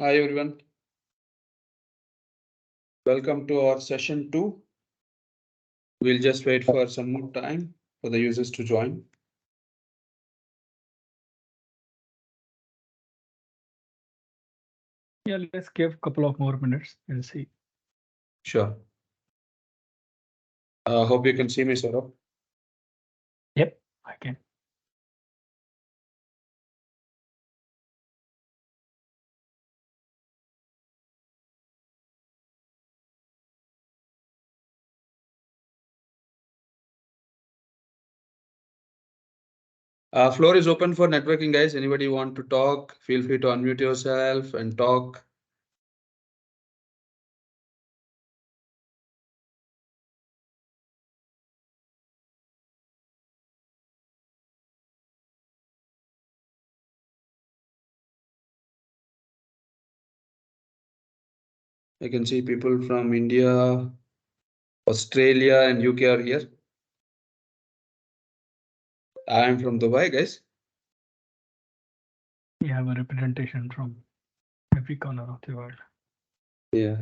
Hi everyone. Welcome to our session 2. We'll just wait for some more time for the users to join. Yeah, let's give a couple of more minutes and see. Sure. Hope you can see me, Saurabh. Yep, I can. Floor is open for networking, guys. Anybody want to talk? Feel free to unmute yourself and talk. I can see people from India, Australia, and UK are here. I am from Dubai, guys. We have a representation from every corner of the world. Yeah.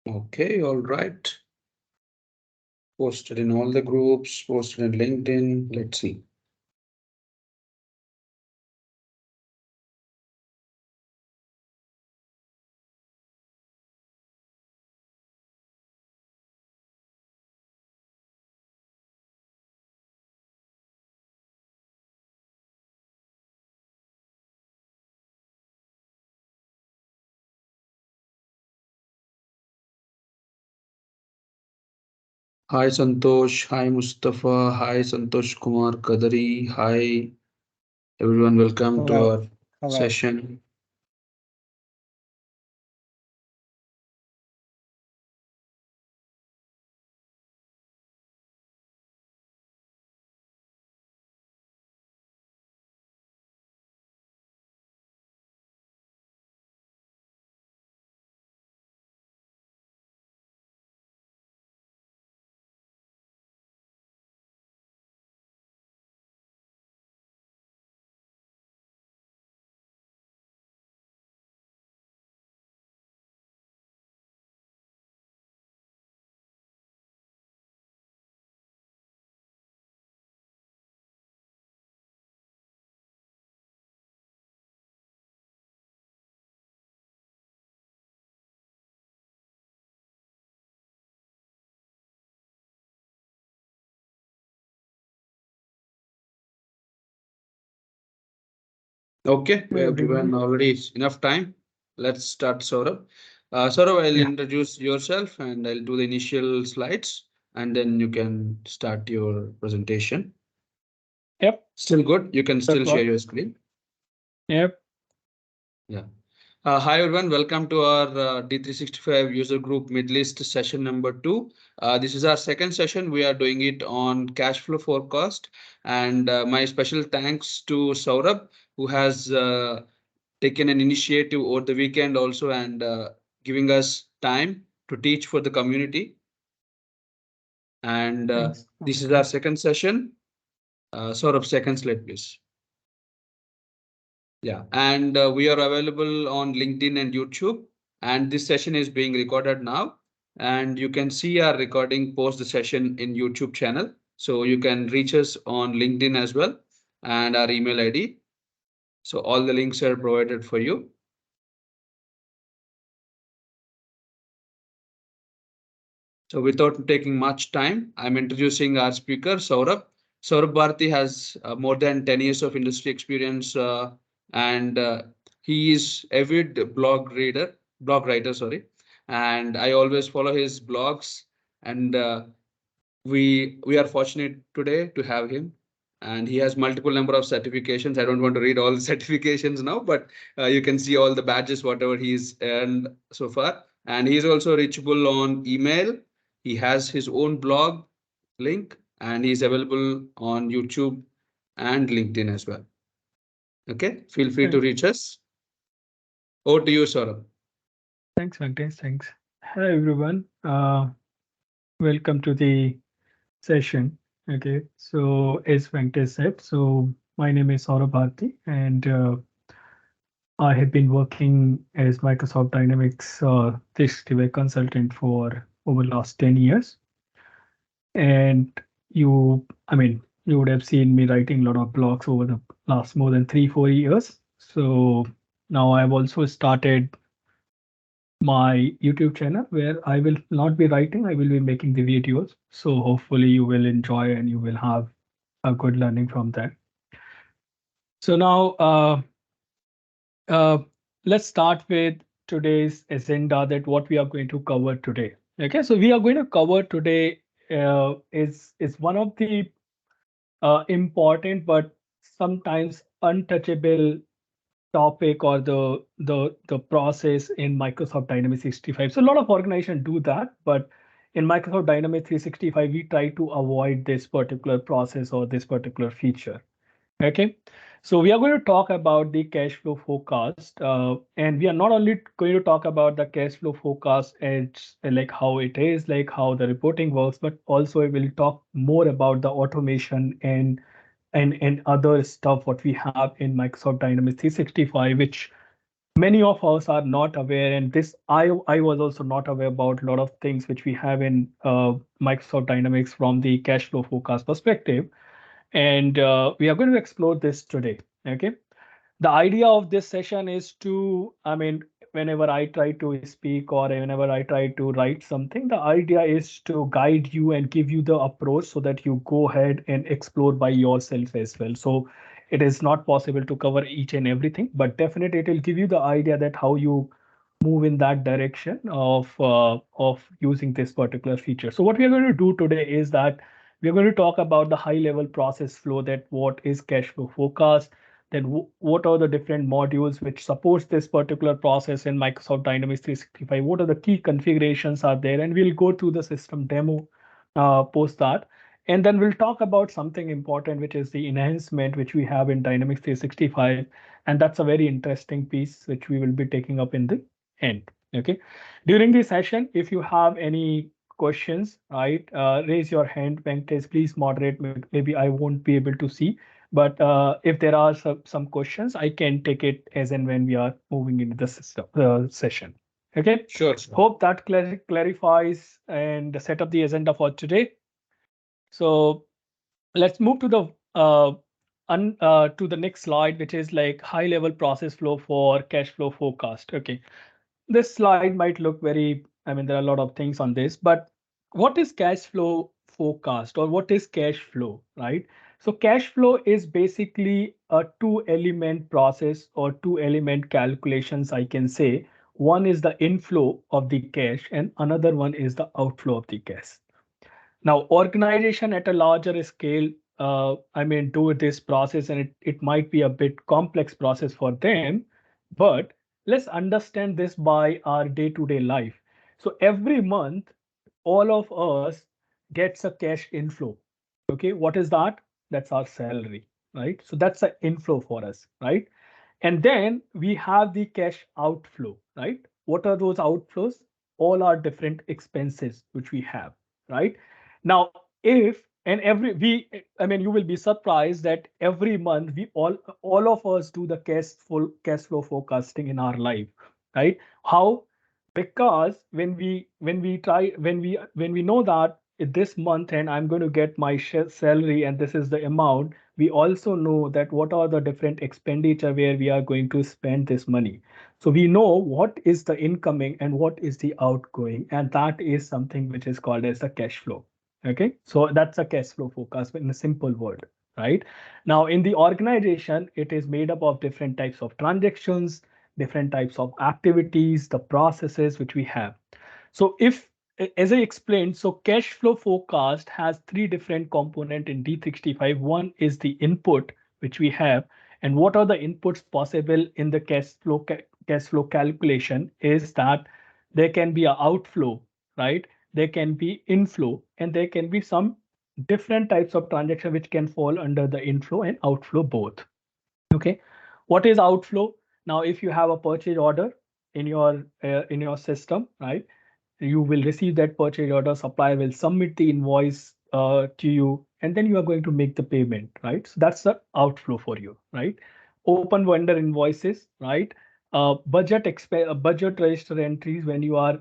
Okay, all right. Posted in all the groups, posted in LinkedIn. Let's see. Hi Santosh, hi Mustafa, hi Santosh Kumar Kadari, hi everyone, welcome to Hello. our Hello. session. Okay, we Hey, have everybody. given already enough time. Let's start, Saurabh. Saurabh, I'll Yeah. introduce yourself and I'll do the initial slides and then you can start your presentation. Yep, Still good? You can that still share works. your screen. Yep. Yeah. Hi everyone, welcome to our D365 user group Middle East session number 2. This is our second session. We are doing it on cash flow forecast, and my special thanks to Saurabh who has taken an initiative over the weekend also and giving us time to teach for the community. And Thanks. this is our second session. Saurabh, second slide, please. Yeah, and we are available on LinkedIn and YouTube. And this session is being recorded now. And you can see our recording post the session in YouTube channel. So you can reach us on LinkedIn as well and our email ID. So all the links are provided for you. So without taking much time, I'm introducing our speaker, Saurabh. Saurabh Bharti has more than 10 years of industry experience and he is avid blog writer, sorry. And I always follow his blogs and we are fortunate today to have him. And he has multiple number of certifications. I don't want to read all the certifications now, but you can see all the badges, whatever he's earned so far. And he's also reachable on email. He has his own blog link and he's available on YouTube and LinkedIn as well. Okay, feel free to Thanks. reach us. Over to you, Saurabh. Thanks, Venkatesh. Thanks. Hello, everyone. Welcome to the session. Okay, so as Venkatesh said, so my name is Saurabh Bharti, and I have been working as Microsoft Dynamics 365 consultant for over last 10 years. And you would have seen me writing a lot of blogs over the last more than 3-4 years. So now I've also started my YouTube channel where I will not be writing, I will be making the videos. So hopefully you will enjoy and you will have a good learning from that. So now uh, let's start with today's agenda, that what we are going to cover today. Okay, so we are going to cover today is one of the important but sometimes untouchable topic, or the process in Microsoft Dynamics 365. So a lot of organizations do that, but in Microsoft Dynamics 365, we try to avoid this particular process or this particular feature. Okay, so we are going to talk about the cash flow forecast, and we are not only going to talk about the cash flow forecast as like how it is, like how the reporting works, but also we will talk more about the automation and other stuff what we have in Microsoft Dynamics 365, which many of us are not aware. And this I was also not aware about a lot of things which we have in Microsoft Dynamics from the cash flow forecast perspective. And we are going to explore this today. Okay, the idea of this session is to, whenever I try to speak or whenever I try to write something, the idea is to guide you and give you the approach so that you go ahead and explore by yourself as well. So it is not possible to cover each and everything, but definitely it will give you the idea that how you move in that direction of using this particular feature. So what we are going to do today is that we're going to talk about the high level process flow, that what is cash flow forecast, then what are the different modules which supports this particular process in Microsoft Dynamics 365, what are the key configurations are there, and we'll go through the system demo post that. And then we'll talk about something important, which is the enhancement which we have in Dynamics 365. And that's a very interesting piece which we will be taking up in the end. Okay. During this session, if you have any questions, right, raise your hand. Venkatesh, please moderate. Maybe I won't be able to see, but if there are some questions, I can take it as and when we are moving into the system session. Okay. Sure, sir. Hope that clarifies and set up the agenda for today. So let's move to the to the next slide, which is like high level process flow for cash flow forecast. Okay, this slide might look very, there are a lot of things on this, but what is cash flow forecast, or what is cash flow, right? So cash flow is basically a two-element process or two-element calculations, I can say. One is the inflow of the cash and another one is the outflow of the cash. Now, organization at a larger scale, do this process, and it might be a bit complex process for them, but let's understand this by our day-to-day life. So every month, all of us gets a cash inflow. Okay, what is that? That's our salary, right? So that's an inflow for us, right? And then we have the cash outflow, right? What are those outflows? All are different expenses which we have, right? Now, if and every we, I mean, you will be surprised that every month we all of us do the cash flow forecasting in our life, right? How? Because when we know that this month and I'm going to get my salary and this is the amount, we also know that what are the different expenditure where we are going to spend this money. So we know what is the incoming and what is the outgoing, and that is something which is called as the cash flow. Okay, so that's a cash flow forecast in a simple word, right? Now, in the organization, it is made up of different types of transactions, different types of activities, the processes which we have. So if, as I explained, so cash flow forecast has three different component in D365. One is the input which we have, and what are the inputs possible in the cash flow calculation is that there can be a outflow, right? There can be inflow, and there can be some different types of transaction which can fall under the inflow and outflow both. Okay, what is outflow? Now, if you have a purchase order in your system, right? You will receive that purchase order, supplier will submit the invoice to you, and then you are going to make the payment, right? So that's the outflow for you, right? Open vendor invoices, right? Budget register entries when you are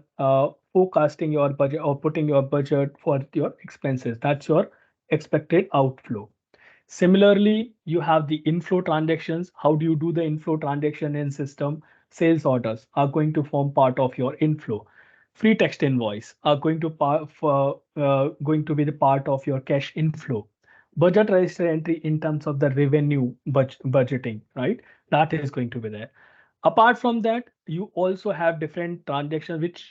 forecasting your budget or putting your budget for your expenses, that's your expected outflow. Similarly, you have the inflow transactions. How do you do the inflow transaction in system? Sales orders are going to form part of your inflow. Free text invoice are going to be the part of your cash inflow. Budget register entry in terms of the revenue budgeting, right? That is going to be there. Apart from that, you also have different transactions which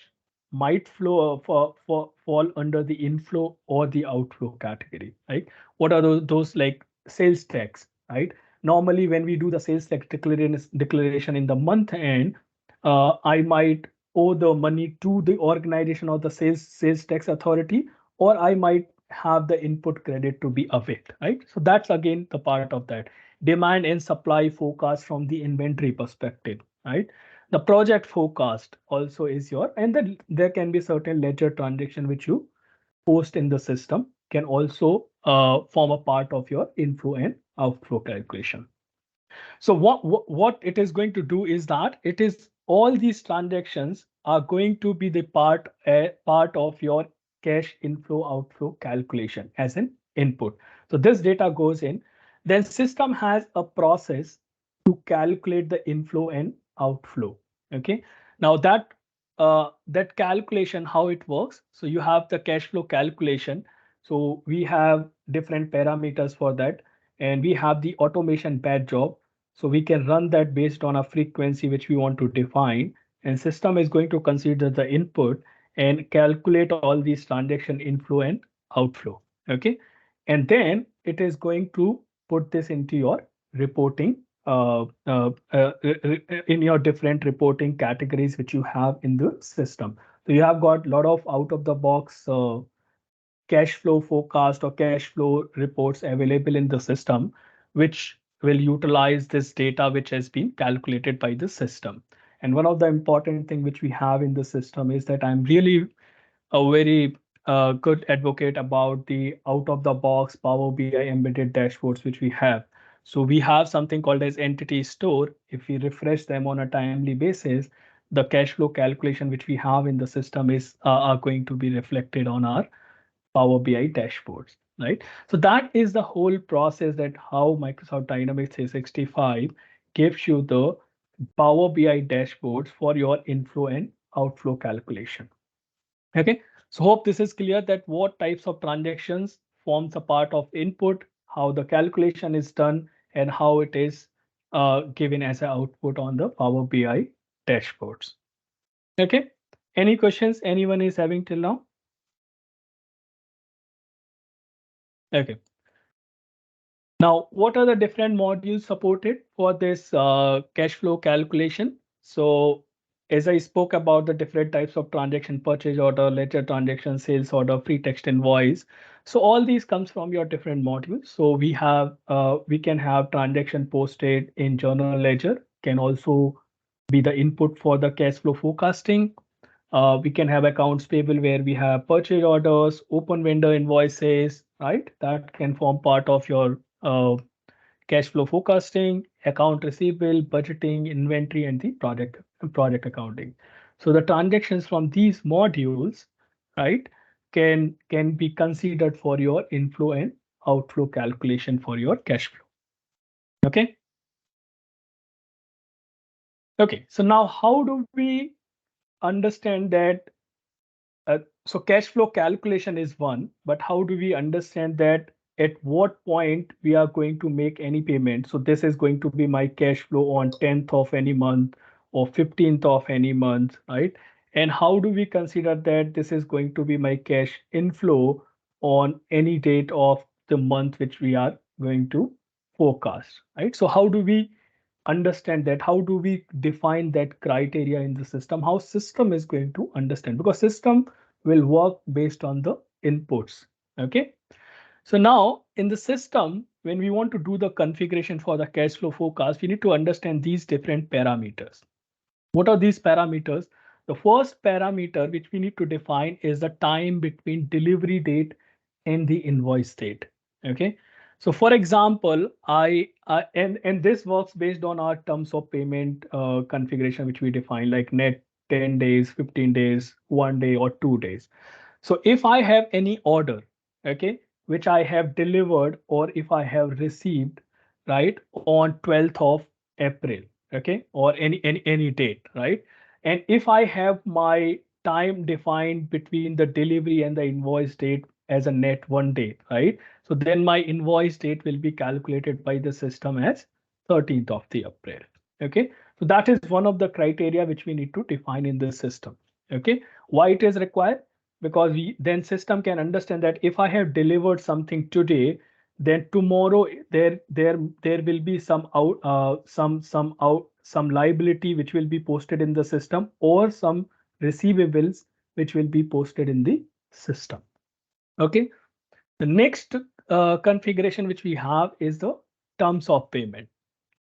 might flow fall under the inflow or the outflow category, right? What are those like sales tax, right? Normally, when we do the sales tax declaration in the month end, I might owe the money to the organization or the sales tax authority, or I might have the input credit to be await, right? So that's again the part of that demand and supply forecast from the inventory perspective, right? The project forecast also is your, and then there can be certain ledger transaction which you post in the system can also form a part of your inflow and outflow calculation. So what it is going to do is that it is all these transactions are going to be the part of your cash inflow outflow calculation as an input. So this data goes in, then system has a process to calculate the inflow and outflow. Okay, now that calculation, how it works. So you have the cash flow calculation. So we have different parameters for that, and we have the automation batch job. So we can run that based on a frequency which we want to define, and system is going to consider the input and calculate all these transaction inflow and outflow. Okay, and then it is going to put this into your reporting in your different reporting categories which you have in the system. So you have got a lot of out of the box cash flow forecast or cash flow reports available in the system, which will utilize this data which has been calculated by the system. And one of the important thing which we have in the system is that I'm really a very good advocate about the out of the box Power BI embedded dashboards which we have. So we have something called as entity store. If we refresh them on a timely basis, the cash flow calculation which we have in the system is are going to be reflected on our Power BI dashboards, right? So that is the whole process that how Microsoft Dynamics 365 gives you the Power BI dashboards for your inflow and outflow calculation. Okay, so hope this is clear that what types of transactions forms a part of input, how the calculation is done, and how it is given as an output on the Power BI dashboards. Okay, any questions anyone is having till now? Okay. Now, what are the different modules supported for this cash flow calculation? So, as I spoke about the different types of transaction, purchase order, ledger transaction, sales order, free text invoice. So all these comes from your different modules. So we can have transaction posted in journal ledger, can also be the input for the cash flow forecasting. We can have accounts payable where we have purchase orders, open vendor invoices, right? That can form part of your cash flow forecasting, account receivable, budgeting, inventory, and the project accounting. So the transactions from these modules, right, can be considered for your inflow and outflow calculation for your cash flow. Okay. Okay. So now how do we understand that? So cash flow calculation is one, but how do we understand that at what point we are going to make any payment? So this is going to be my cash flow on 10th of any month or 15th of any month, right? And how do we consider that this is going to be my cash inflow on any date of the month which we are going to forecast, right? So how do we understand that? How do we define that criteria in the system? How system is going to understand? Because system will work based on the inputs. Okay. So now in the system, when we want to do the configuration for the cash flow forecast, we need to understand these different parameters. What are these parameters? The first parameter which we need to define is the time between delivery date and the invoice date. Okay. So for example, and this works based on our terms of payment configuration, which we define like net 10 days, 15 days, 1 day, or 2 days. So if I have any order, okay, which I have delivered or if I have received, right, on 12th of April, okay, or any date, right? And if I have my time defined between the delivery and the invoice date as a net 1 day, right? So then my invoice date will be calculated by the system as 13th of the April. Okay. So that is one of the criteria which we need to define in the system. Okay. Why it is required? Because we then system can understand that if I have delivered something today, then tomorrow there will be some liability which will be posted in the system or some receivables which will be posted in the system. Okay. The next configuration which we have is the terms of payment.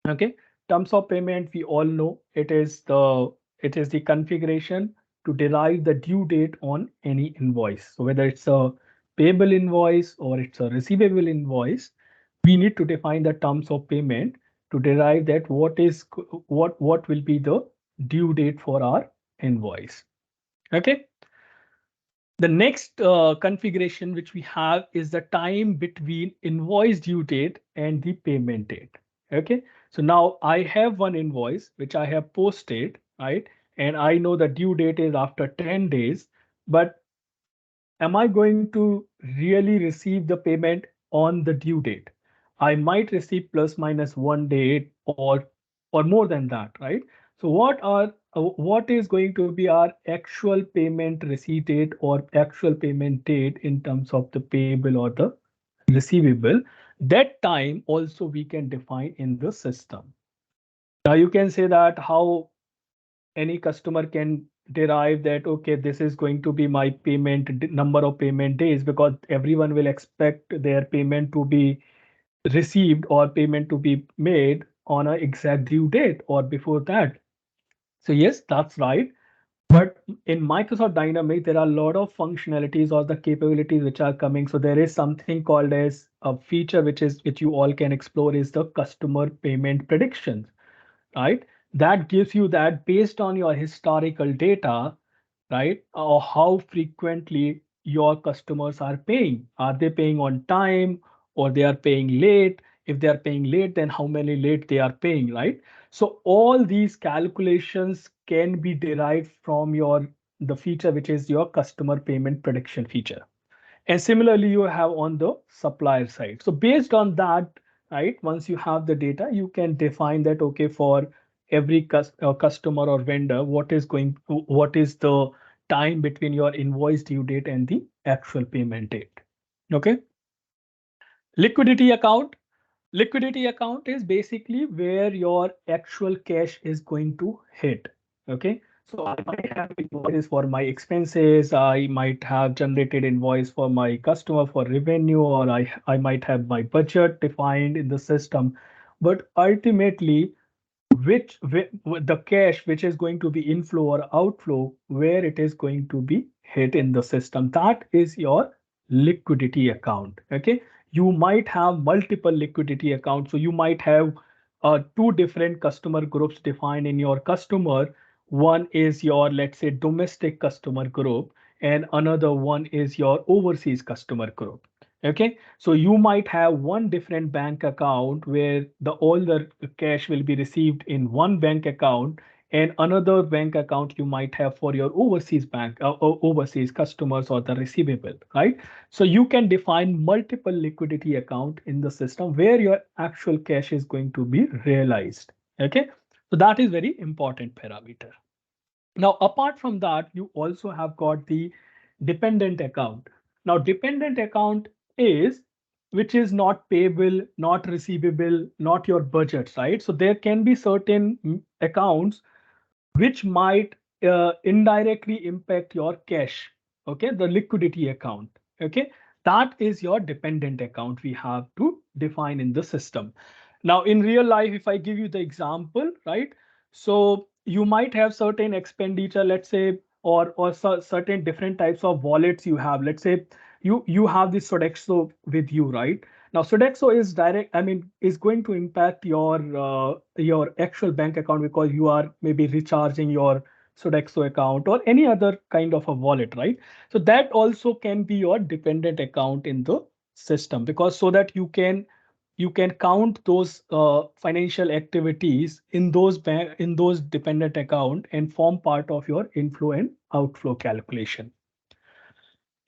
Okay. Terms of payment, we all know it is the configuration to derive the due date on any invoice. So whether it's a payable invoice or it's a receivable invoice, we need to define the terms of payment to derive that what will be the due date for our invoice. Okay. The next configuration which we have is the time between invoice due date and the payment date. Okay, so now I have one invoice which I have posted, right? And I know the due date is after 10 days, but am I going to really receive the payment on the due date? I might receive plus minus 1 day or more than that, right? So what is going to be our actual payment receipt date or actual payment date in terms of the payable or the receivable? That time also we can define in the system. Now you can say that how any customer can derive that, okay, this is going to be my number of payment days, because everyone will expect their payment to be received or payment to be made on an exact due date or before that. So yes, that's right. But in Microsoft Dynamics, there are a lot of functionalities or the capabilities which are coming. So there is something called as a feature which you all can explore, is the customer payment predictions, right? That gives you that based on your historical data, right? Or how frequently your customers are paying. Are they paying on time or they are paying late? If they are paying late, then how many late they are paying, right? So all these calculations can be derived from your the feature which is your customer payment prediction feature. And similarly, you have on the supplier side. So based on that, right, once you have the data, you can define that, okay, for every customer or vendor, what is the time between your invoice due date and the actual payment date. Okay. Liquidity account. Liquidity account is basically where your actual cash is going to hit. Okay. So I might have invoices for my expenses. I might have generated invoice for my customer for revenue, or I might have my budget defined in the system. But ultimately, the cash which is going to be inflow or outflow, where it is going to be hit in the system. That is your liquidity account. Okay, you might have multiple liquidity accounts. So you might have two different customer groups defined in your customer. One is your, let's say, domestic customer group, and another one is your overseas customer group. Okay, so you might have one different bank account where the all the cash will be received in one bank account, and another bank account you might have for your overseas overseas customers or the receivable, right? So you can define multiple liquidity account in the system where your actual cash is going to be realized. Okay, so that is very important parameter. Now, apart from that, you also have got the dependent account. Now, dependent account is which is not payable, not receivable, not your budget, right? So there can be certain accounts which might indirectly impact your cash. Okay, the liquidity account. Okay, that is your dependent account we have to define in the system. Now, in real life, if I give you the example, right? So you might have certain expenditure, let's say, or certain different types of wallets you have. Let's say you have this Sodexo with you, right? Now, Sodexo is direct, I mean, is going to impact your actual bank account because you are maybe recharging your Sodexo account or any other kind of a wallet, right? So that also can be your dependent account in the system, because so that you can count those financial activities in those dependent account and form part of your inflow and outflow calculation.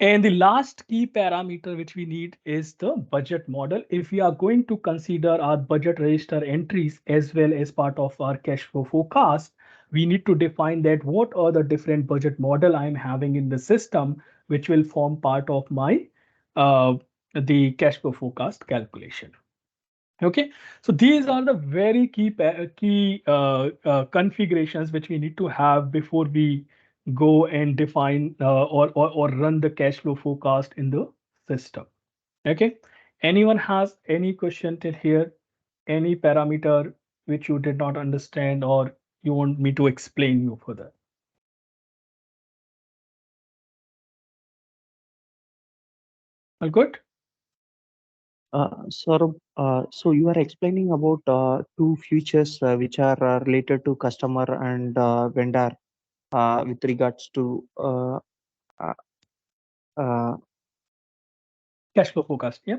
And the last key parameter which we need is the budget model. If we are going to consider our budget register entries as well as part of our cash flow forecast, we need to define that what are the different budget model I'm having in the system, which will form part of my uh, the cash flow forecast calculation. Okay, so these are the very key configurations which we need to have before we go and define or run the cash flow forecast in the system. Okay, anyone has any question till here? Any parameter which you did not understand or you want me to explain you further? All good? Saurabh, so you are explaining about two features which are related to customer and vendor with regards to uh, uh, Cash flow forecast, yeah.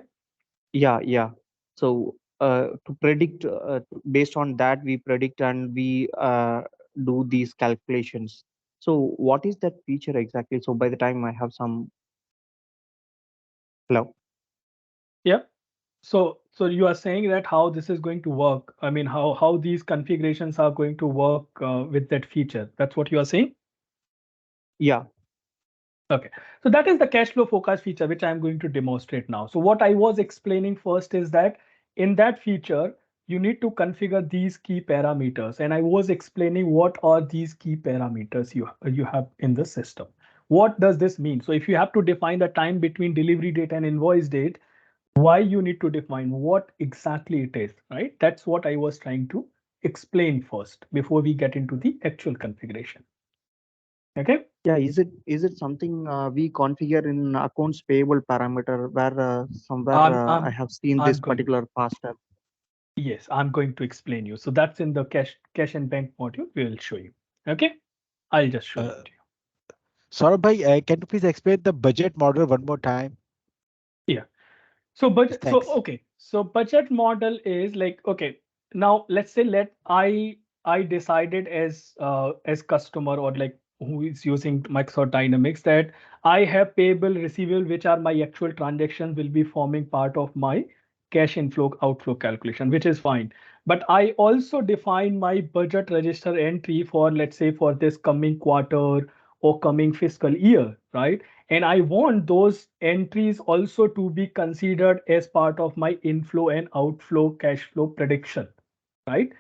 yeah, yeah. So to predict based on that we predict and we do these calculations. So what is that feature exactly? So by the time I have some hello. Yeah. So you are saying that how this is going to work? I mean, how these configurations are going to work with that feature? That's what you are saying? Yeah, Okay. So that is the cash flow forecast feature, which I'm going to demonstrate now. So what I was explaining first is that in that feature, you need to configure these key parameters. And I was explaining what are these key parameters you have in the system. What does this mean? So if you have to define the time between delivery date and invoice date, why you need to define what exactly it is, right? That's what I was trying to explain first before we get into the actual configuration. Okay. yeah. Is it something we configure in accounts payable parameter where somewhere I'm I I'm have seen I'm this going particular faster. Yes, I'm going to explain you. So that's in the cash and bank module. We will show you. Okay. I'll just show it Uh, to you. Saurabh bhai, can you please explain the budget model one more time? Yeah. So Yes, budget. So thanks. okay. So budget model is like, okay. Now let's say I decided as customer or like who is using Microsoft Dynamics that I have payable, receivable, which are my actual transactions will be forming part of my cash inflow outflow calculation, which is fine. But I also define my budget register entry for, let's say, for this coming quarter or coming fiscal year, right? And I want those entries also to be considered as part of my inflow and outflow cash flow prediction, right?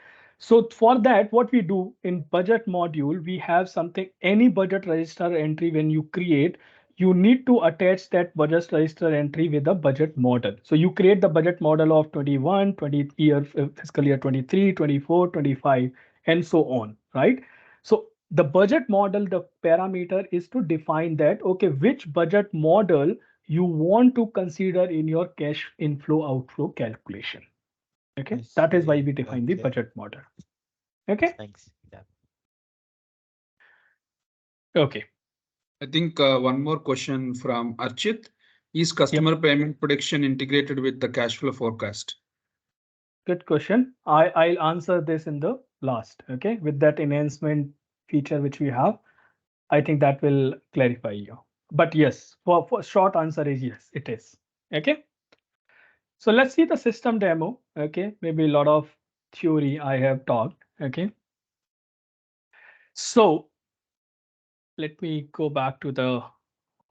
So for that, what we do in budget module, we have something, any budget register entry when you create, you need to attach that budget register entry with a budget model. So you create the budget model of 21, 20 year, fiscal year 23, 24, 25, and so on, right? So the budget model, the parameter is to define that, okay, which budget model you want to consider in your cash inflow outflow calculation. Okay, Nice. that is why Very we define the clear. budget model. Okay. Thanks. Yeah. Okay. I think one more question from Archit. Is Yep. customer payment prediction integrated with the cash flow forecast? Good question. I'll answer this in the last. Okay, with that enhancement feature which we have, I think that will clarify you. But yes, for short answer is yes, it is. Okay. So let's see the system demo. Okay, maybe a lot of theory I have talked. Okay. So let me go back to the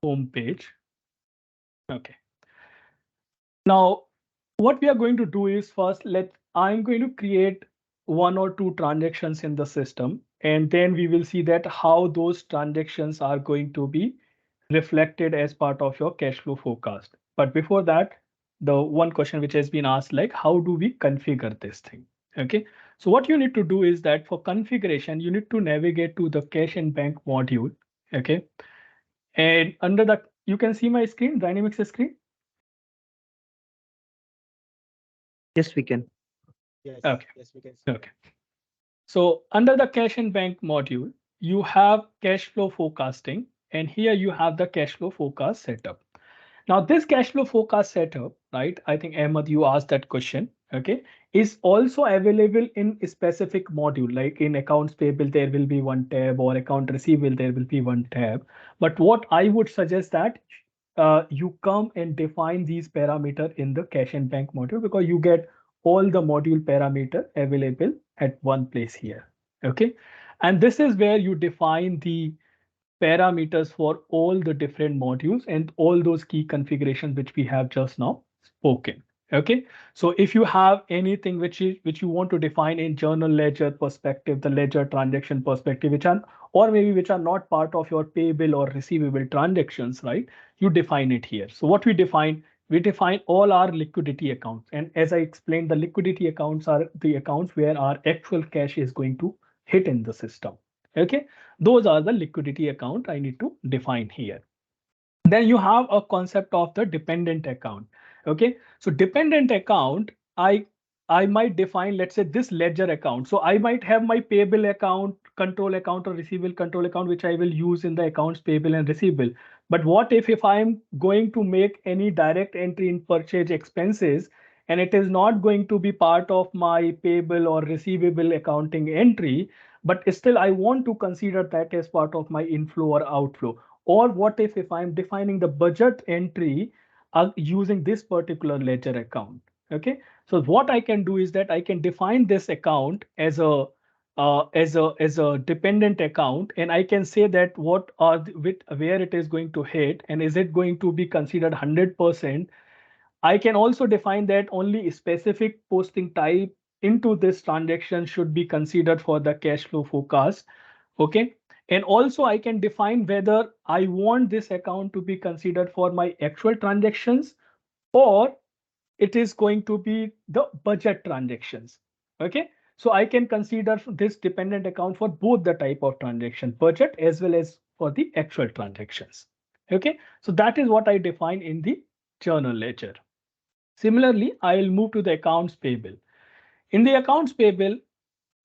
home page. Okay. Now, what we are going to do is first, I'm going to create one or two transactions in the system, and then we will see that how those transactions are going to be reflected as part of your cash flow forecast. But before that, the one question which has been asked, like, how do we configure this thing? Okay. So what you need to do is that for configuration, you need to navigate to the cash and bank module. Okay. And under the, you can see my screen, Dynamics screen. Yes, we can. Yes. Okay. Yes, we can see Okay. So under the cash and bank module, you have cash flow forecasting, and here you have the cash flow forecast setup. Now, this cash flow forecast setup, right? I think Ahmed, you asked that question, okay, is also available in a specific module, like in accounts payable, there will be one tab, or account receivable, there will be one tab. But what I would suggest that you come and define these parameter in the cash and bank module, because you get all the module parameter available at one place here. Okay. And this is where you define the parameters for all the different modules and all those key configurations which we have just now spoken. Okay. So if you have anything which you want to define in journal ledger perspective, the ledger transaction perspective, which are, or maybe which are not part of your payable or receivable transactions, right? You define it here. So what we define all our liquidity accounts. And as I explained, the liquidity accounts are the accounts where our actual cash is going to hit in the system. Okay. Those are the liquidity account I need to define here. Then you have a concept of the dependent account. Okay. So dependent account, I might define, let's say, this ledger account. So I might have my payable account, control account, or receivable control account, which I will use in the accounts payable and receivable. But what if I'm going to make any direct entry in purchase expenses, and it is not going to be part of my payable or receivable accounting entry, but still I want to consider that as part of my inflow or outflow? Or what if I'm defining the budget entry using this particular ledger account? Okay, so what I can do is that I can define this account as a dependent account, and I can say that what are where it is going to hit, and is it going to be considered 100%. I can also define that only specific posting type into this transaction should be considered for the cash flow forecast. Okay. And also I can define whether I want this account to be considered for my actual transactions, or it is going to be the budget transactions. Okay. So I can consider this dependent account for both the type of transaction, budget as well as for the actual transactions. Okay. So that is what I define in the journal ledger. Similarly, I'll move to the accounts payable. In the accounts payable,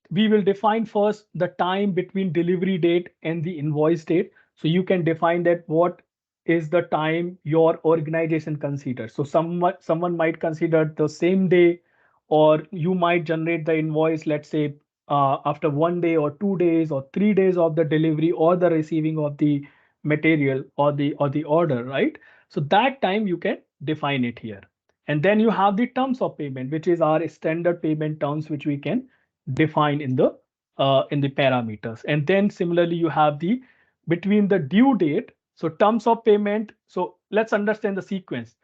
we will define first the time between delivery date and the invoice date. So you can define that what is the time your organization considers. So someone might consider the same day, or you might generate the invoice, let's say, after 1 day or 2 days or 3 days of the delivery or the receiving of the material or the order, right? So that time you can define it here. And then you have the terms of payment, which is our standard payment terms, which we can define in the parameters. And then similarly, you have the between the due date, so terms of payment. So let's understand the sequence.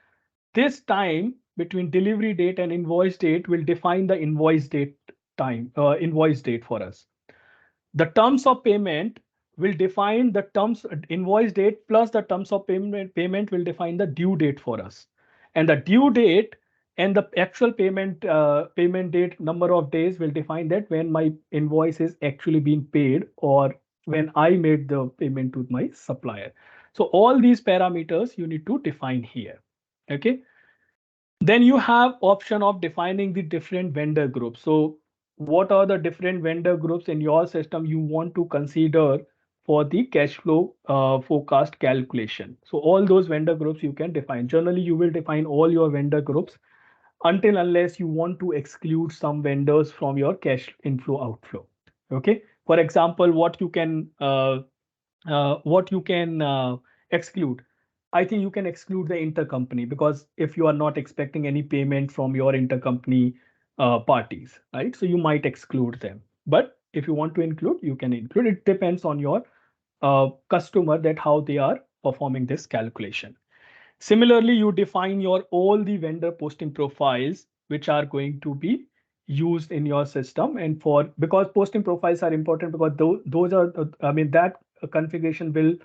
This time between delivery date and invoice date will define the invoice date invoice date for us. The terms of payment will define the terms invoice date, plus the terms of payment will define the due date for us. And the due date and the actual payment date, number of days will define that when my invoice is actually being paid or when I made the payment to my supplier. So all these parameters you need to define here. Okay. Then you have option of defining the different vendor groups. So what are the different vendor groups in your system you want to consider for the cash flow forecast calculation? So all those vendor groups you can define. Generally, you will define all your vendor groups until unless you want to exclude some vendors from your cash inflow outflow. Okay. For example, what you can exclude. I think you can exclude the intercompany, because if you are not expecting any payment from your intercompany parties, right? So you might exclude them. But if you want to include, you can include. It depends on your customer that how they are performing this calculation. Similarly, you define your all the vendor posting profiles which are going to be used in your system. And for, because posting profiles are important, because those are I mean that configuration will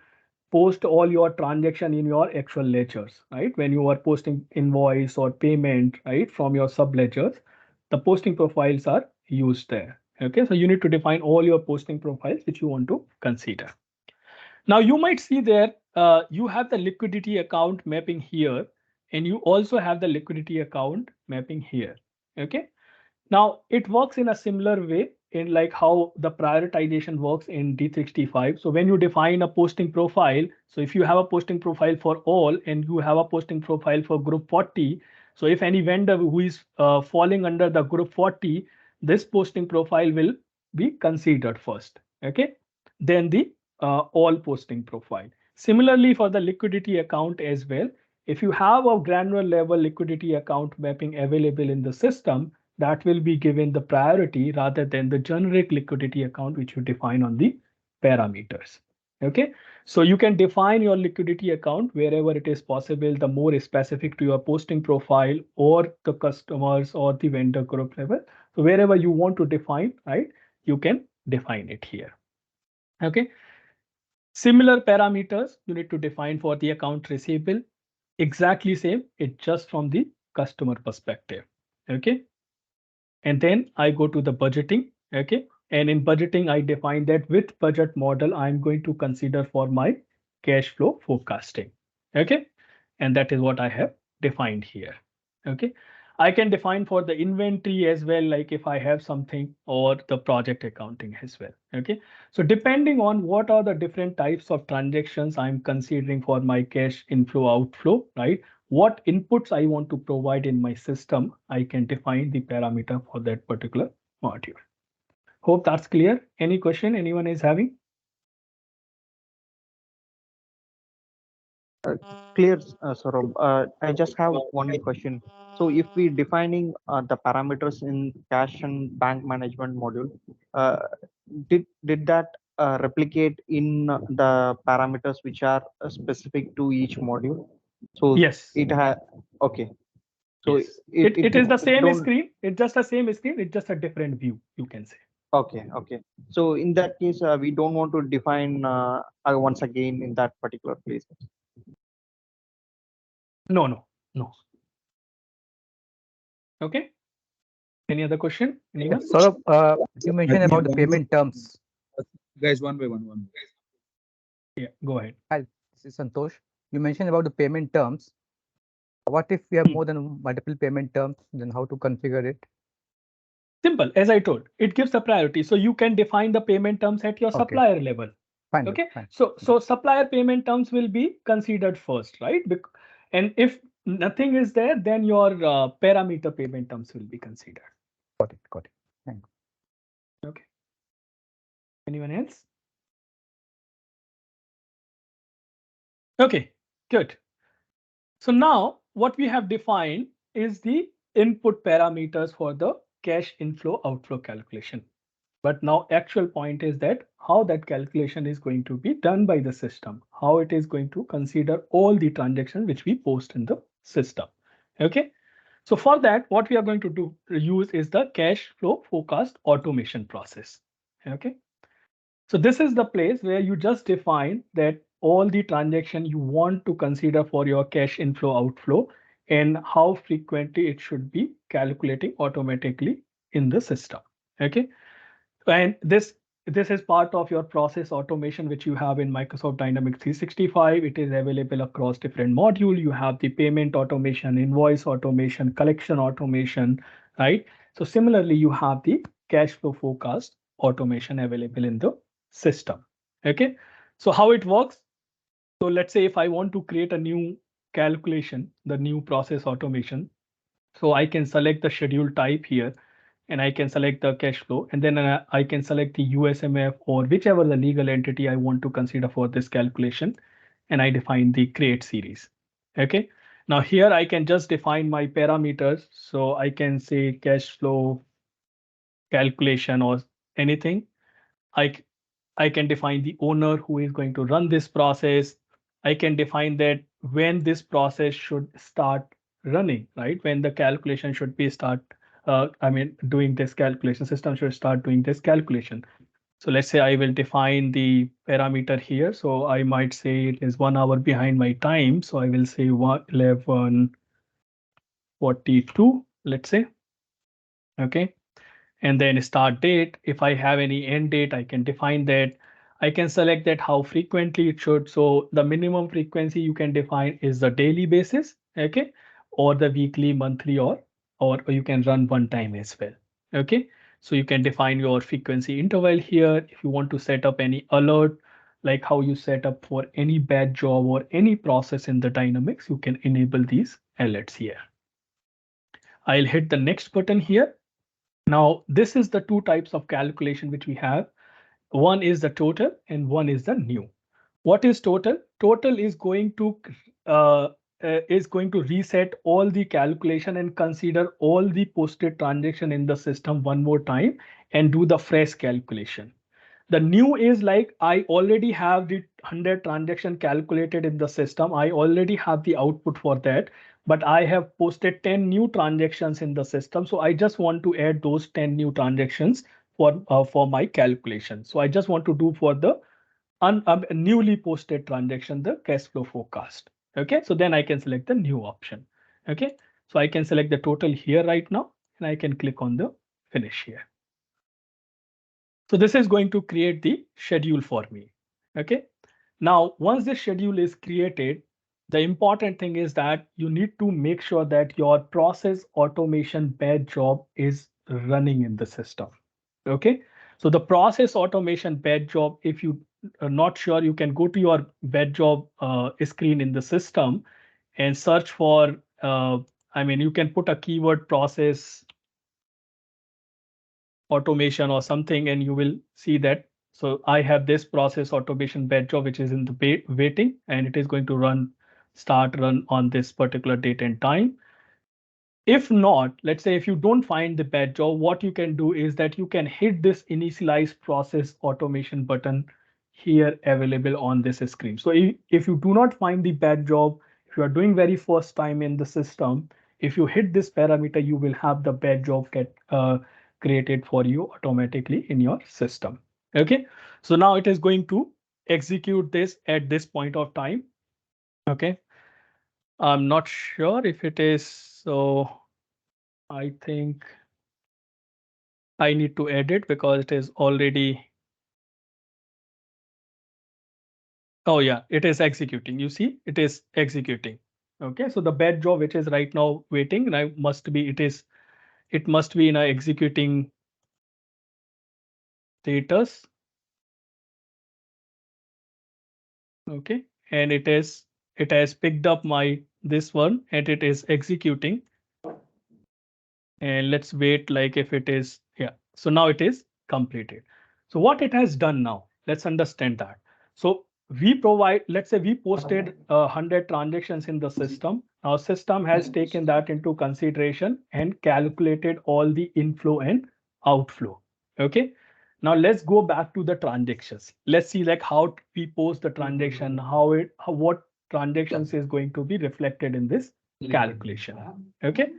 post all your transaction in your actual ledgers, right? When you are posting invoice or payment, right, from your sub ledgers, the posting profiles are used there. Okay, so you need to define all your posting profiles which you want to consider. Now you might see there, you have the liquidity account mapping here, and you also have the liquidity account mapping here. Okay. Now it works in a similar way in like how the prioritization works in D365. So when you define a posting profile, so if you have a posting profile for all and you have a posting profile for group 40, so if any vendor who is falling under the group 40, this posting profile will be considered first. Okay. Then the all posting profile. Similarly for the liquidity account as well, if you have a granular level liquidity account mapping available in the system, that will be given the priority rather than the generic liquidity account which you define on the parameters. Okay, so you can define your liquidity account wherever it is possible, the more specific to your posting profile or the customers or the vendor group level. So wherever you want to define, right, you can define it here. Okay, similar parameters you need to define for the account receivable. Exactly same, it's just from the customer perspective. Okay, and then I go to the budgeting. Okay, and in budgeting I define that with budget model I'm going to consider for my cash flow forecasting. Okay, and that is what I have defined here. Okay, I can define for the inventory as well, like if I have something, or the project accounting as well. Okay, so depending on what are the different types of transactions I'm considering for my cash inflow outflow, right, what inputs I want to provide in my system, I can define the parameter for that particular module. Hope that's clear. Any question anyone is having? Clear, Saurabh. I just have one question. So if we defining the parameters in cash and bank management module, uh, did that replicate in the parameters which are specific to each module? So Yes. it has, okay. So Yes. It is the same don't, screen. It's just the same screen. It's just a different view, you can say. okay, okay. So in that case, we don't want to define once again in that particular place. No, no, no. Okay. Any other question? Anyone? Saurabh, you mentioned about the payment terms. Guys, one by one. Yeah, go ahead. Hi, this is Santosh. You mentioned about the payment terms. What if we have more than multiple payment terms? Then how to configure it? Simple, as I told, it gives a priority. So you can define the payment terms at your Okay. supplier level. Fine. Okay. Fine. So supplier payment terms will be considered first, right? And if nothing is there, then your parameter payment terms will be considered. Got it. Got it. Thanks. Okay. Anyone else? Okay, good. So now what we have defined is the input parameters for the cash inflow outflow calculation. But now actual point is that how that calculation is going to be done by the system, how it is going to consider all the transactions which we post in the system. Okay. So for that, what we are going to use is the cash flow forecast automation process. Okay. So this is the place where you just define that all the transaction you want to consider for your cash inflow outflow, and how frequently it should be calculating automatically in the system. Okay, and this is part of your process automation which you have in Microsoft Dynamics 365. It is available across different modules. You have the payment automation, invoice automation, collection automation, right? So similarly, you have the cash flow forecast automation available in the system. Okay, so how it works? So let's say if I want to create a new calculation, the new process automation, so I can select the schedule type here, and I can select the cash flow, and then I can select the USMF or whichever the legal entity I want to consider for this calculation, and I define the create series. Okay. Now here I can just define my parameters. So I can say cash flow calculation or anything. I I can define the owner who is going to run this process. I can define that when this process should start running, right? When the calculation should be start, I mean, doing this calculation, system should start doing this calculation. So let's say I will define the parameter here. So I might say it is 1 hour behind my time. So I will say 11:42, let's say. Okay, and then start date. If I have any end date, I can define that. I can select that how frequently it should. So the minimum frequency you can define is the daily basis, okay, or the weekly, monthly, or you can run one time as well. Okay, so you can define your frequency interval here. If you want to set up any alert, like how you set up for any bad job or any process in the Dynamics, you can enable these alerts here. I'll hit the next button here. Now, this is the two types of calculation which we have. One is the total and one is the new. What is total? Total uh, is going to reset all the calculation and consider all the posted transaction in the system one more time and do the fresh calculation. The new is like I already have the 100 transaction calculated in the system. I already have the output for that, but I have posted 10 new transactions in the system. So I just want to add those 10 new transactions for my calculation. So I just want to do for the newly posted transaction, the cash flow forecast. Okay, so then I can select the new option. Okay, so I can select the total here right now, and I can click on the finish here. So this is going to create the schedule for me. Okay. Now, once the schedule is created, the important thing is that you need to make sure that your process automation batch job is running in the system. Okay. So the process automation batch job, if you are not sure, you can go to your batch job screen in the system and search for, I mean, you can put a keyword process automation or something, and you will see that. So I have this process automation batch job, which is in the waiting, and it is going to start run on this particular date and time. If not, let's say if you don't find the batch job, what you can do is that you can hit this initialize process automation button here available on this screen. So if you do not find the batch job, if you are doing very first time in the system, if you hit this parameter, you will have the batch job get created for you automatically in your system. Okay, so now it is going to execute this at this point of time. Okay, I'm not sure if it is, so I think I need to edit because it is already. Oh yeah, it is executing. You see, it is executing. Okay, so the batch job which is right now waiting, now must be it must be in a executing status. Okay, and it has picked up my this one and it is executing. And let's wait, like if it is, yeah, so now it is completed. So what it has done now, let's understand that. So we provide, let's say we posted 100 transactions in the system. Our system has taken that into consideration and calculated all the inflow and outflow. Okay, now let's go back to the transactions. Let's see like how we post the transaction, what transactions is going to be reflected in this calculation. Okay,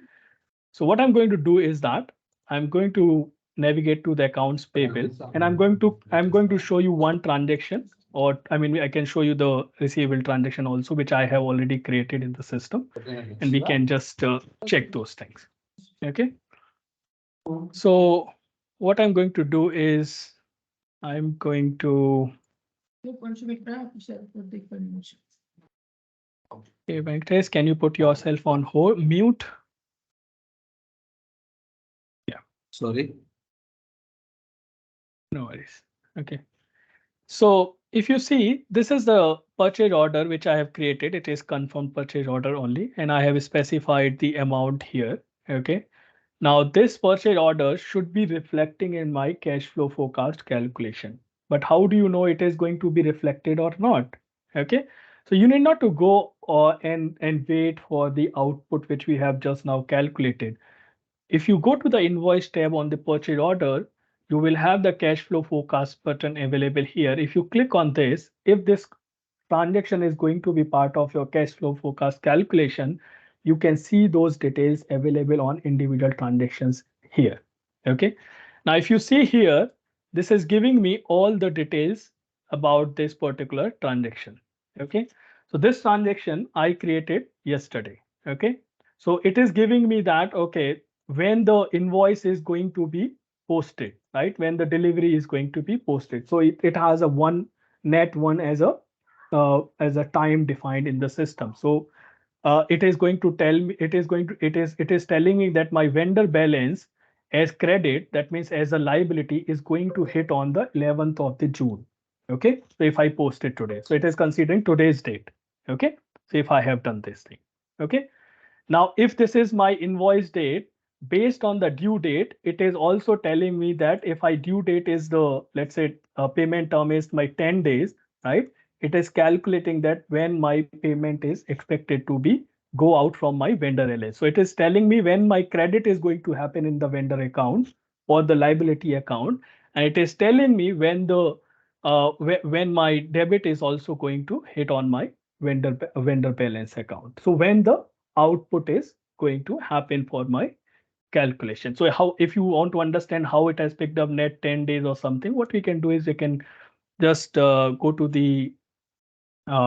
so what I'm going to do is that I'm going to navigate to the accounts payable, and I'm going to show you one transaction or I mean, I can show you the receivable transaction also, which I have already created in the system, and we can just check those things. Okay. So what I'm going to do is I'm going to. Okay, Venkatesh, can you put yourself on hold, mute? Yeah. Sorry. No worries. Okay. So if you see, this is the purchase order which I have created. It is confirmed purchase order only, and I have specified the amount here. Okay. Now this purchase order should be reflecting in my cash flow forecast calculation. But how do you know it is going to be reflected or not? Okay. So you need not to go and wait for the output which we have just now calculated. If you go to the invoice tab on the purchase order, you will have the cash flow forecast button available here. If you click on this, if this transaction is going to be part of your cash flow forecast calculation, you can see those details available on individual transactions here. Okay. Now, if you see here, this is giving me all the details about this particular transaction. Okay. So this transaction I created yesterday. Okay. So it is giving me that, okay, when the invoice is going to be posted, right? When the delivery is going to be posted. So it has a net one as a time defined in the system. So it is going to tell me, it is telling me that my vendor balance as credit, that means as a liability, is going to hit on the 11th of the June. Okay. So if I post it today, so it is considering today's date. Okay. So if I have done this thing. Okay. Now, if this is my invoice date, based on the due date, it is also telling me that if I due date is the, let's say, payment term is my 10 days, right? It is calculating that when my payment is expected to be go out from my vendor LS. So it is telling me when my credit is going to happen in the vendor account or the liability account, and it is telling me when the when my debit is also going to hit on my vendor balance account. So when the output is going to happen for my calculation. So how, if you want to understand how it has picked up net 10 days or something, what we can do is we can just go to the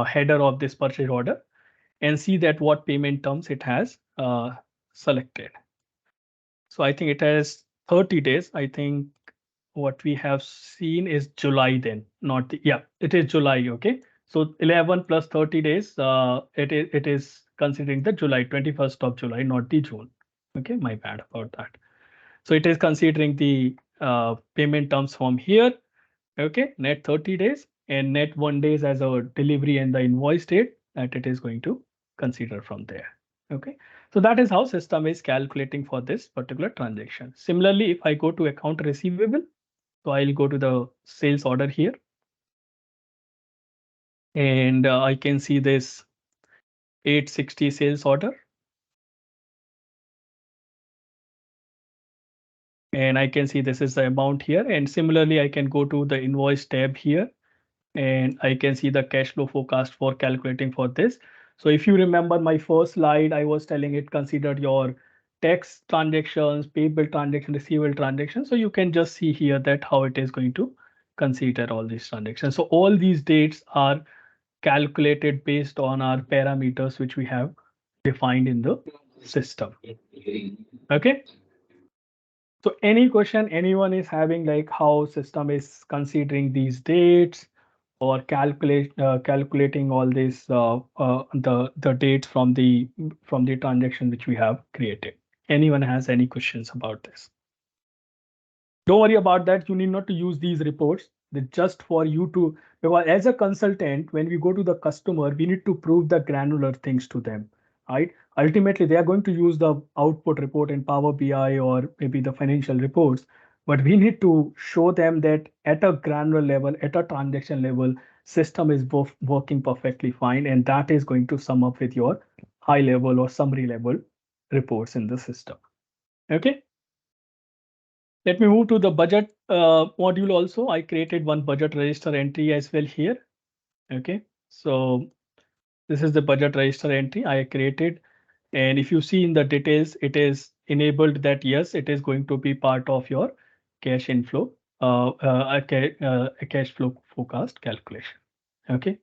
header of this purchase order and see that what payment terms it has selected. So I think it has 30 days. I think what we have seen is July then, not the, yeah, it is July. Okay. So 11 plus 30 days, it is considering the July, 21st of July, not the June. Okay, my bad about that. So it is considering the payment terms from here. Okay, net 30 days and net 1 days as a delivery and the invoice date that it is going to consider from there. Okay, so that is how system is calculating for this particular transaction. Similarly, if I go to account receivable, so I'll go to the sales order here. And I can see this 860 sales order. And I can see this is the amount here. And similarly, I can go to the invoice tab here. And I can see the cash flow forecast for calculating for this. So if you remember my first slide, I was telling it consider your tax transactions, payable transaction, receivable transaction. So you can just see here that how it is going to consider all these transactions. So all these dates are calculated based on our parameters which we have defined in the system. Okay. So any question anyone is having, like how system is considering these dates or calculating all this the dates from the transaction which we have created. Anyone has any questions about this? Don't worry about that. You need not to use these reports. They're just for you to, because as a consultant, when we go to the customer, we need to prove the granular things to them, right? Ultimately, they are going to use the output report in Power BI or maybe the financial reports, but we need to show them that at a granular level, at a transaction level, system is both working perfectly fine, and that is going to sum up with your high level or summary level reports in the system. Okay. Let me move to the budget module also. I created one budget register entry as well here. Okay, so this is the budget register entry I created. And if you see in the details, it is enabled that yes, it is going to be part of your cash inflow, a cash flow forecast calculation. Okay.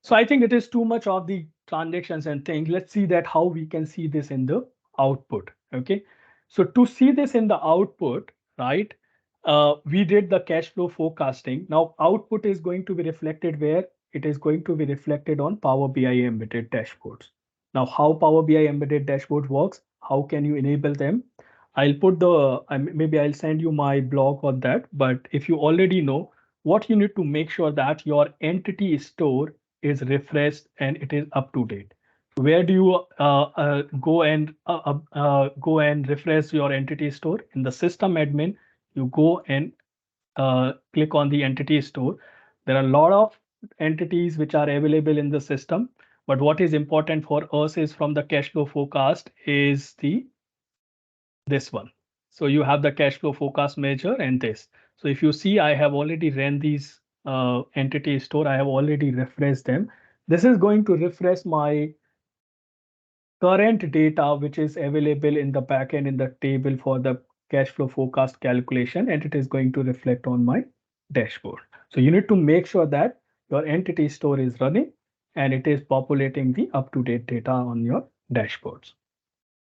So I think it is too much of the transactions and things. Let's see that how we can see this in the output. Okay. So to see this in the output, right? We did the cash flow forecasting. Now output is going to be reflected where? It is going to be reflected on Power BI embedded dashboards. Now how Power BI embedded dashboard works, how can you enable them? I'll put the, maybe I'll send you my blog on that. But if you already know, what you need to make sure that your entity store is refreshed and it is up to date. Where do you go and refresh your entity store? In the system admin, you go and click on the entity store. There are a lot of entities which are available in the system, but what is important for us is from the cash flow forecast is the this one. So you have the cash flow forecast measure and this. So if you see, I have already ran these entity store. I have already refreshed them. This is going to refresh my current data, which is available in the backend in the table for the cash flow forecast calculation, and it is going to reflect on my dashboard. So you need to make sure that your entity store is running and it is populating the up-to-date data on your dashboards.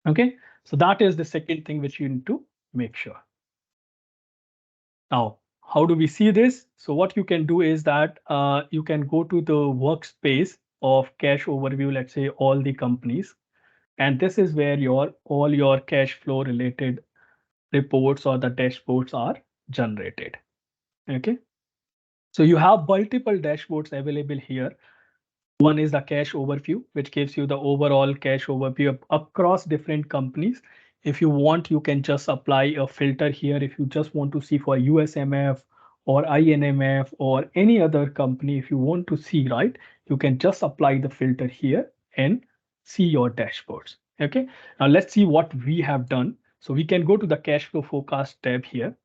Okay, so that is the second thing which you need to make sure. Now, how do we see this? So what you can do is that you can go to the workspace of cash overview, let's say all the companies, and this is where your all your cash flow related reports or the dashboards are generated. Okay, so you have multiple dashboards available here. One is the cash overview, which gives you the overall cash overview across different companies. If you want, you can just apply a filter here. If you just want to see for USMF or INMF or any other company, if you want to see, right, you can just apply the filter here and see your dashboards. Okay, now let's see what we have done. So we can go to the cash flow forecast tab here.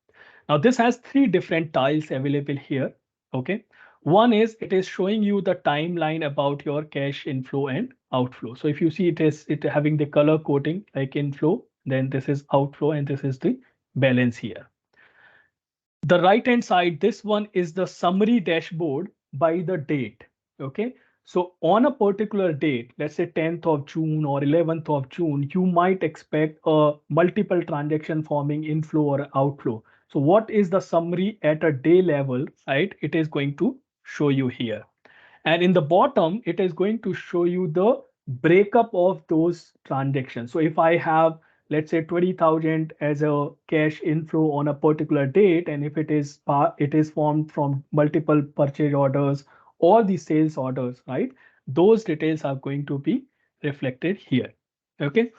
Now this has three different tiles available here. Okay. One is it is showing you the timeline about your cash inflow and outflow. So if you see it having the color coding like inflow, then this is outflow and this is the balance here. The right hand side, this one is the summary dashboard by the date. Okay. So on a particular date, let's say 10th of June or 11th of June, you might expect a multiple transaction forming inflow or outflow. So what is the summary at a day level, right? It is going to show you here. And in the bottom, it is going to show you the breakup of those transactions. So if I have, let's say 20,000 as a cash inflow on a particular date, and if it is formed from multiple purchase orders or the sales orders, right? Those details are going to be reflected here. Okay.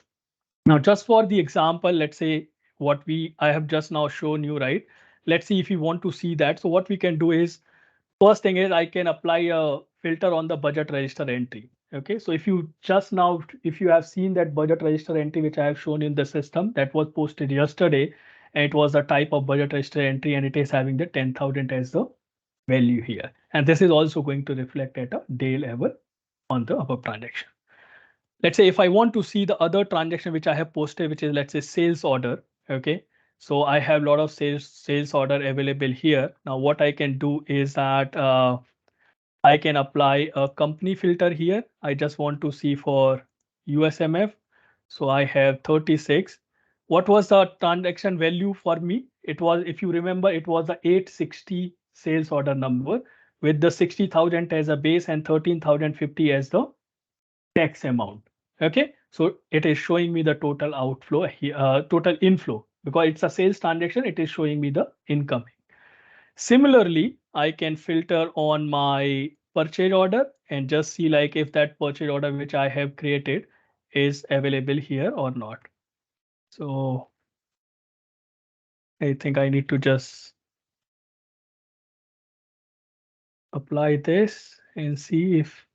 Now, just for the example, let's say I have just now shown you, right? Let's see if you want to see that. So what we can do is, first thing is I can apply a filter on the budget register entry. Okay, so if you have seen that budget register entry, which I have shown in the system that was posted yesterday, and it was a type of budget register entry and it is having the 10,000 as the value here. And this is also going to reflect at a day level on the above transaction. Let's say if I want to see the other transaction which I have posted, which is let's say sales order. Okay, so I have a lot of sales order available here. Now what I can do is that I can apply a company filter here. I just want to see for USMF. So I have 36. What was the transaction value for me? It was, if you remember, it was the 860 sales order number with the 60,000 as a base and 13,050 as the tax amount. Okay, so it is showing me the total outflow here, total inflow, because it's a sales transaction. It is showing me the incoming. Similarly, I can filter on my purchase order and just see like if that purchase order which I have created is available here or not. So I think I need to just apply this and see if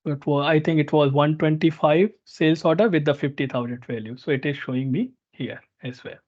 it was, I think it was 125 sales order with the 50,000 value. So it is showing me here as well.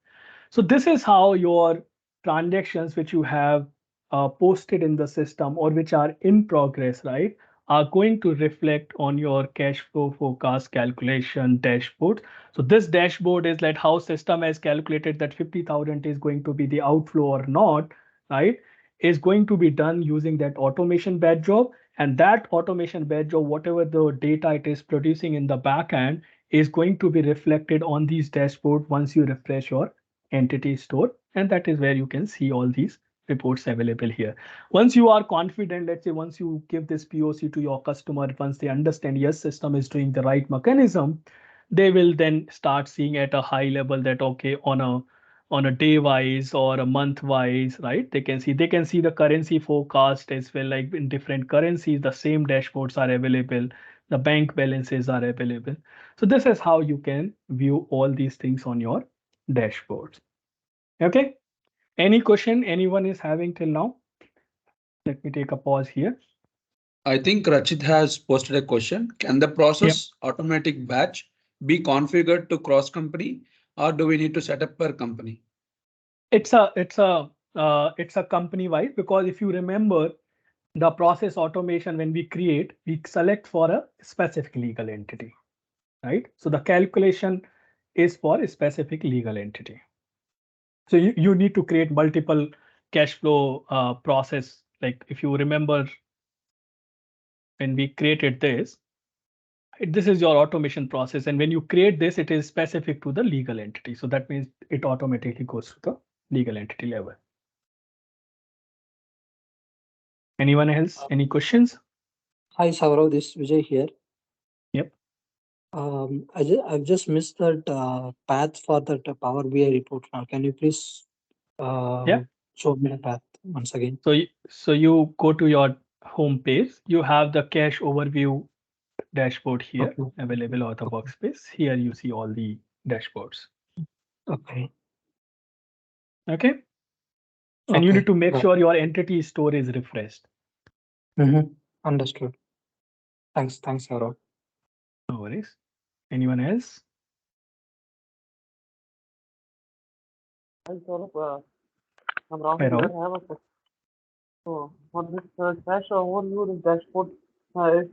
So this is how your transactions which you have posted in the system or which are in progress, right, are going to reflect on your cash flow forecast calculation dashboard. So this dashboard is like how system has calculated that 50,000 is going to be the outflow or not, right? is going to be done using that automation batch job. And that automation batch job, whatever the data it is producing in the back end, is going to be reflected on these dashboard once you refresh your entity store. And that is where you can see all these reports available here. Once you are confident, let's say once you give this POC to your customer, once they understand yes, system is doing the right mechanism, they will then start seeing at a high level that okay, on a day wise or a month wise, right? They can see the currency forecast as well, like in different currencies, the same dashboards are available, the bank balances are available. So this is how you can view all these things on your dashboards. Okay. Any question anyone is having till now? Let me take a pause here. I think Rachit has posted a question. Can the Yep. process automatic batch be configured to cross company, or do we need to set up per company? It's a company wide, because if you remember the process automation, when we create, we select for a specific legal entity, right? So the calculation is for a specific legal entity. So you need to create multiple cash flow process. Like if you remember when we created this is your automation process. And when you create this, it is specific to the legal entity. So that means it automatically goes to the legal entity level. Anyone else? Any questions? Hi, Saurav, this is Vijay here. Yep. I've just missed that path for that Power BI report. Now, can you please Yeah. show me the path once again? So you go to your home page. You have the cash overview dashboard here Okay. available on the Okay. workspace. Here you see all the dashboards. Okay. Okay. And you Okay. need to make Got sure your entity store is refreshed. Understood. Thanks, Saurav. No worries. Anyone else? Hi, Saurabh. I'm Rahul Hi, here. Rahul. I have a question. So, for this cash overview, this dashboard, is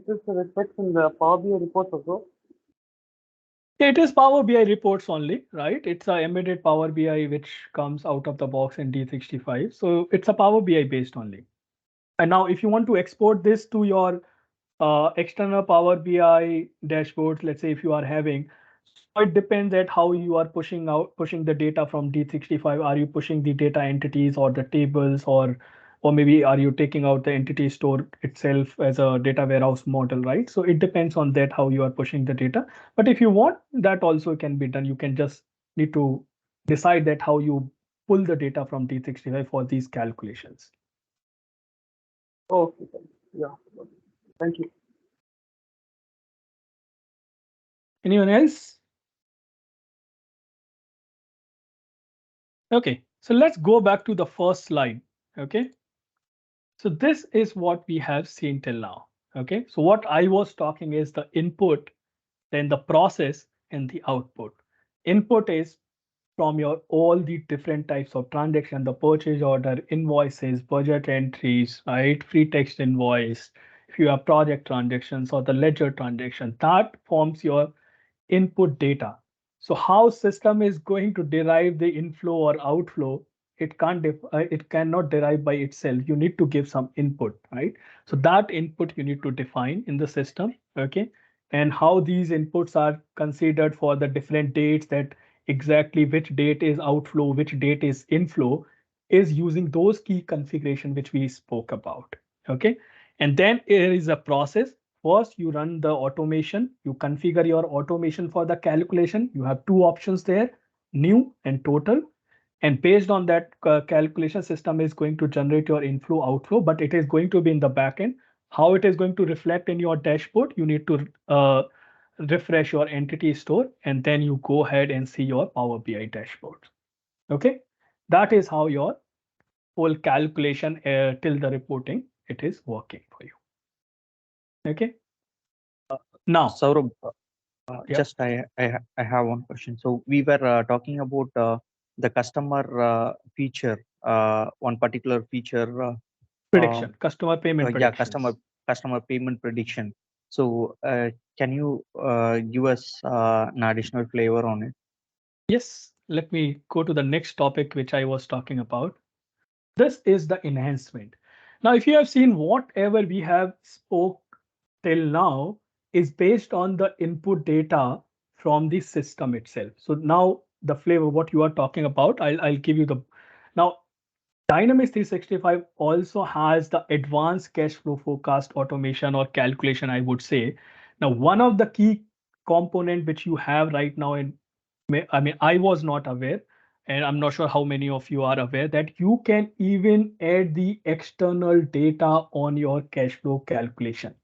this reflects in the Power BI reports also? It is Power BI reports only, right? It's a embedded Power BI which comes out of the box in D365. So it's a Power BI based only. And now if you want to export this to your external Power BI dashboards, let's say if you are having, so it depends at how you are pushing the data from D365. Are you pushing the data entities or the tables, or maybe are you taking out the entity store itself as a data warehouse model, right? So it depends on that how you are pushing the data. But if you want, that also can be done. You can just need to decide that how you pull the data from D365 for these calculations. Okay, yeah. Thank you. Anyone else? Okay, so let's go back to the first slide. Okay, so this is what we have seen till now. Okay, so what I was talking is the input, then the process, and the output. Input is from your all the different types of transaction, the purchase order, invoices, budget entries, right? Free text invoice. If you have project transactions or the ledger transaction, that forms your input data. So how system is going to derive the inflow or outflow? It cannot derive by itself. You need to give some input, right? So that input you need to define in the system, okay? And how these inputs are considered for the different dates, that exactly which date is outflow, which date is inflow, is using those key configuration which we spoke about, okay? And then there is a process. First, you run the automation, you configure your automation for the calculation. You have two options there, new and total. And based on that calculation, system is going to generate your inflow outflow, but it is going to be in the backend. How it is going to reflect in your dashboard, you need to refresh your entity store, and then you go ahead and see your Power BI dashboard. Okay, that is how your whole calculation till the reporting, it is working for you. Okay. Now, Saurabh, yep. just I have one question. So we were talking about the customer feature, one particular feature. Prediction, customer payment Yeah, predictions. customer payment prediction. So can you give us an additional flavor on it? Yes, let me go to the next topic which I was talking about. This is the enhancement. Now, if you have seen whatever we have spoke till now is based on the input data from the system itself. So now the flavor, what you are talking about, I'll give you the, now Dynamics 365 also has the advanced cash flow forecast automation or calculation, I would say. Now, one of the key component which you have right now in, I mean, I was not aware, and I'm not sure how many of you are aware that you can even add the external data on your cash flow calculation.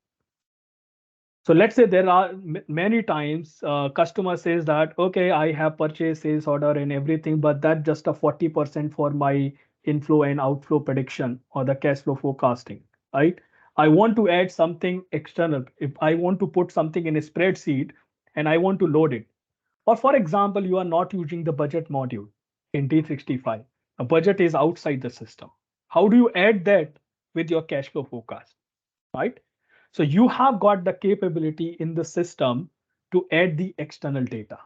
So let's say there are many times customer says that, okay, I have purchase sales order and everything, but that just a 40% for my inflow and outflow prediction or the cash flow forecasting, right? I want to add something external. If I want to put something in a spreadsheet and I want to load it, or for example, you are not using the budget module in D365. A budget is outside the system. How do you add that with your cash flow forecast, right? So you have got the capability in the system to add the external data.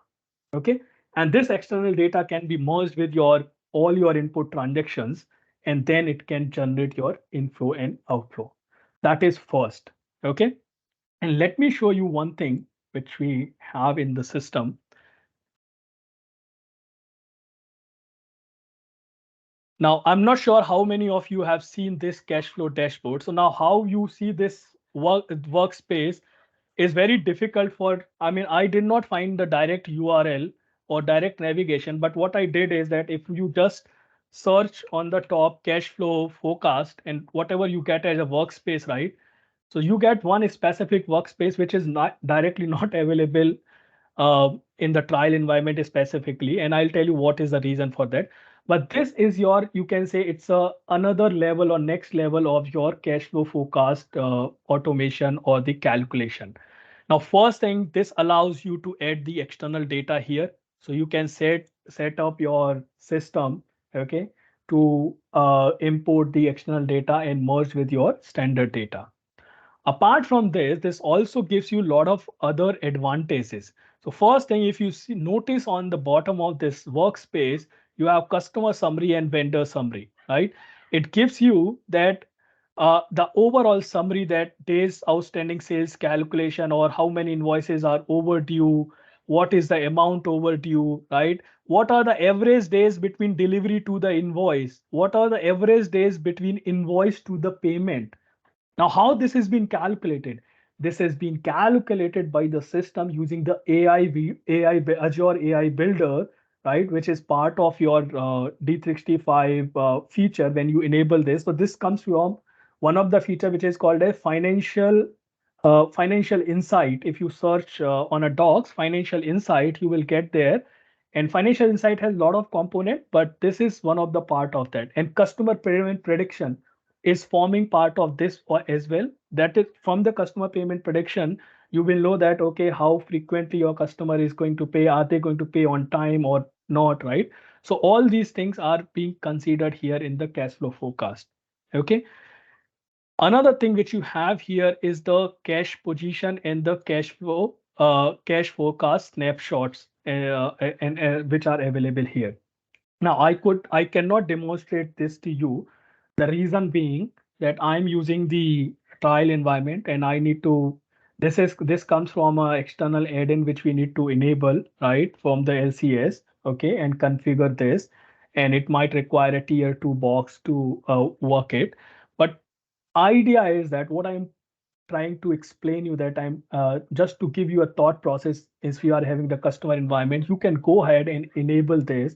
Okay. And this external data can be merged with your all your input transactions, and then it can generate your inflow and outflow. That is first. Okay. And let me show you one thing which we have in the system. Now, I'm not sure how many of you have seen this cash flow dashboard. So now how you see this workspace is very difficult for, I mean, I did not find the direct URL or direct navigation, but what I did is that if you just search on the top cash flow forecast and whatever you get as a workspace, right? So you get one specific workspace which is not directly not available in the trial environment specifically, and I'll tell you what is the reason for that. But this is your, you can say it's a another level or next level of your cash flow forecast automation or the calculation. Now, first thing, this allows you to add the external data here. So you can set up your system, okay, to import the external data and merge with your standard data. Apart from this, this also gives you a lot of other advantages. So first thing, if you see, notice on the bottom of this workspace, you have customer summary and vendor summary, right? It gives you that the overall summary, that days outstanding sales calculation, or how many invoices are overdue, what is the amount overdue, right? What are the average days between delivery to the invoice? What are the average days between invoice to the payment? Now, how this has been calculated? This has been calculated by the system using the Azure AI Builder, right? Which is part of your D365 feature when you enable this. So this comes from one of the feature which is called a financial insight. If you search on a docs financial insight, you will get there. And financial insight has a lot of component, but this is one of the part of that. And customer payment prediction is forming part of this as well. That is from the customer payment prediction, you will know that, okay, how frequently your customer is going to pay, are they going to pay on time or not, right? So all these things are being considered here in the cash flow forecast. Okay. Another thing which you have here is the cash position and the cash flow, cash forecast snapshots, and which are available here. Now, I cannot demonstrate this to you. The reason being that I'm using the trial environment and I need to, this comes from an external add-in which we need to enable, right, from the LCS, okay, and configure this. And it might require a tier 2 box to work it. But idea is that what I'm trying to explain you that I'm just to give you a thought process is, we are having the customer environment, you can go ahead and enable this,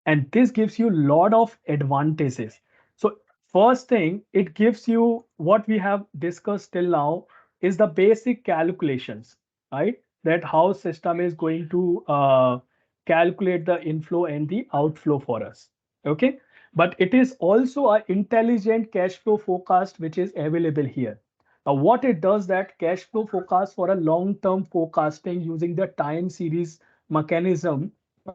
and this gives you a lot of advantages. So first thing, it gives you what we have discussed till now is the basic calculations, right? That how system is going to calculate the inflow and the outflow for us. Okay. But it is also an intelligent cash flow forecast which is available here. Now, what it does, that cash flow forecast for a long-term forecasting using the time series mechanism,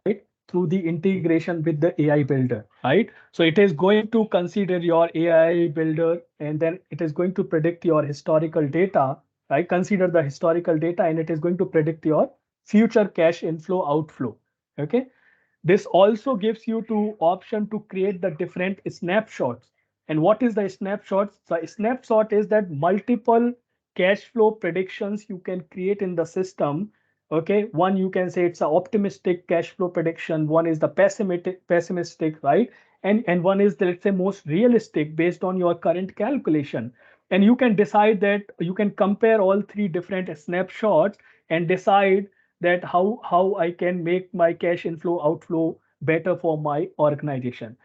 right? Through the integration with the AI builder, right? So it is going to consider your AI builder, and then it is going to predict your historical data, right? Consider the historical data, and it is going to predict your future cash inflow outflow. Okay. This also gives you to option to create the different snapshots. And what is the snapshots? The snapshot is that multiple cash flow predictions you can create in the system. Okay, one you can say it's an optimistic cash flow prediction, one is the pessimistic, right? And one is the, let's say, most realistic based on your current calculation. And you can decide that you can compare all three different snapshots and decide that how I can make my cash inflow outflow better for my organization.